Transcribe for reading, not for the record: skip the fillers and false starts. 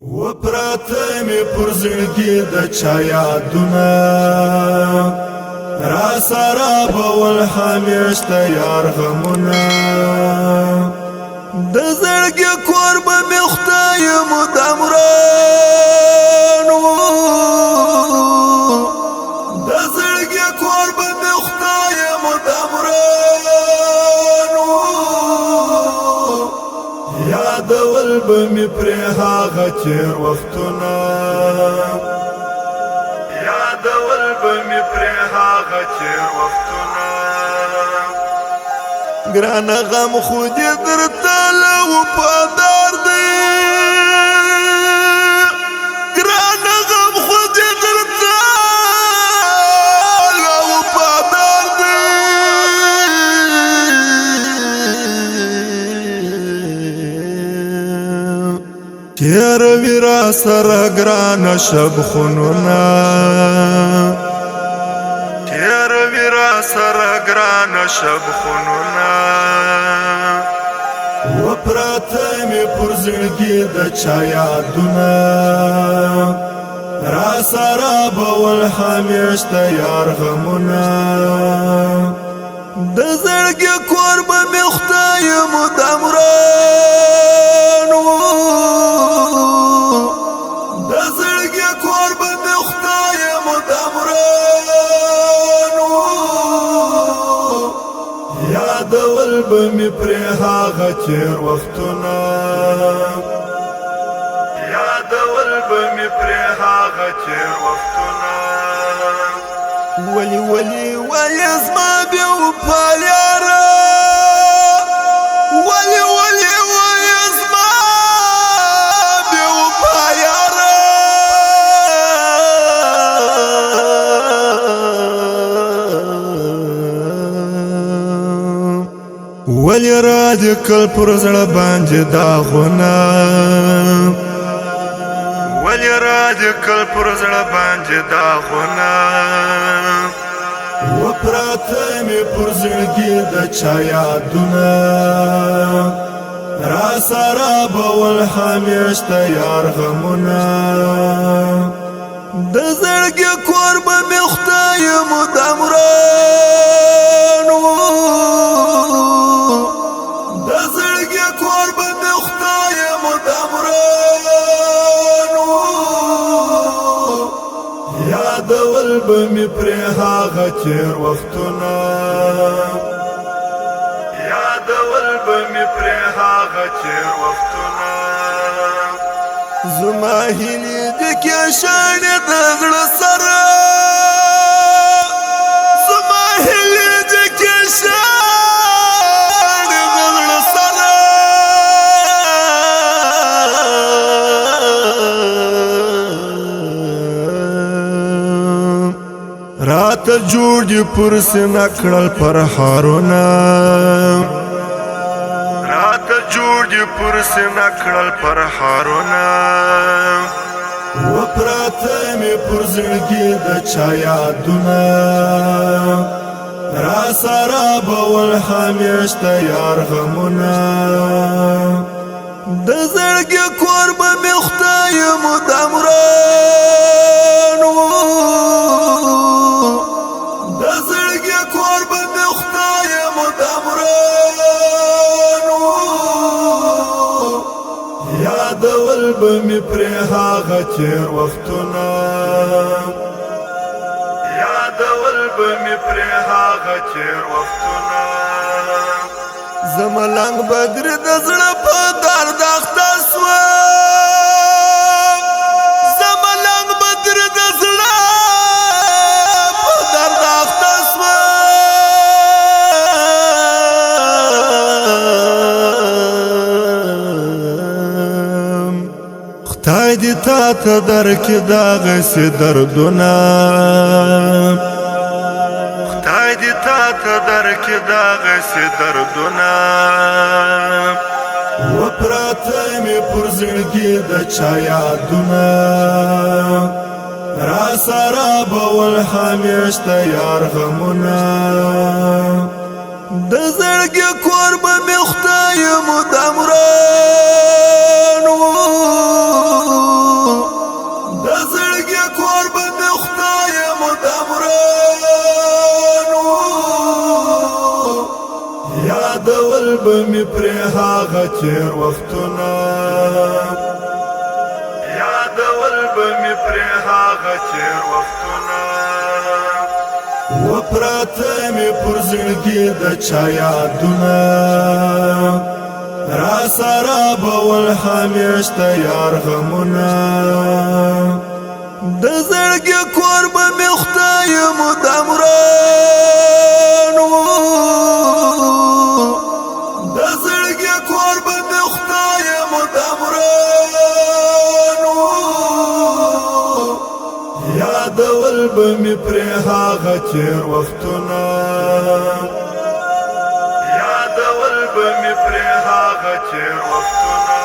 و پراته می پر زړګي د چا یادونه را سره بول همیشته یار غمونه د زړګي کور به می خدای مدام رانو د زړګي کور به می خدای مدام رانو یادول به می پر هغه چیر وختونه یادول به می پر هغه چیر وختونه ګران غم خو دې درته لو پادار دی ګران غم خو دې درته لو پادار دی تیر ویرا سره ګران شب خونونه تیر ویرا سره ګران شب خونونه و پراته می پر زړګي د چا یادونه را سره بول همیشته یار غمونه د زړګي کور به می خدای مدام رانو د زړګي کور به می خدای مدام رانو یادول به می پر هغه چیر وختونه یادول به می پر هغه چیر وختونه ولی ولی وای زما بیا په یاره ولی ولی وای زما بیا په یاره ولی را دې کل پر زړه باندې داغونه ولی را دې کل پر زړه باندې داغونه و پراته می پر زړګي د چا یادونه را سره بول همیشته یار غمونه د زړګي کور به می خدای مدام رانو د زړګي کور به می خدای مدام رانو یادول به می پر هغه چیر وختونه یادول به می پر هغه چیر وختونه زما هیلې د کې شاړې د زړه سره زما هیلې د کې شاړې د زړه سره رات جوړ دي پر سینه کړل پر هارونه رات جوړ دي پر سینه کړل پر هارونه و پراته می پر زړګي د چا یادونه را سره بول همیشته یار غمونه د زړګي کور به می خدای مدام رانو د زړګي کور به می خدای مدام رانو یادول به می پر هغه چیر وختونه یادول به می پر هغه چیر وختونه ولی ولی وای زما بیا په یاره ولی ولی وای زما بیا په یاره د زړګي کور به می خدای مدام رانو یادول به می پر هغه چیر وختونه یادول به می پر هغه چیر وختونه زملنګ بدر د زړه په درد اخته سوه زملنګ بدر د زړه په درد اخته سوه خدای دې تا ته درکړي دغسې دردونه خدای دې تا ته درکړي دغسې دردونه و پراته می پر زړګي د چا یادونه را سره بول همیشته یار غمونه د زړګي کور به می خدای مدام رانو به می پرې هغه تیر وختونه یادول به می پرې هغه تیر وختونه و پراته می پر زړګي د چا یادونه را سره بول همیشته یار غمونه د زړګي کور به می خدای مدام وران د زړګي کور به می خدای مدام وران یادول به می پرې هغه تیر وختونه یادول به می پرې هغه تیر وختونه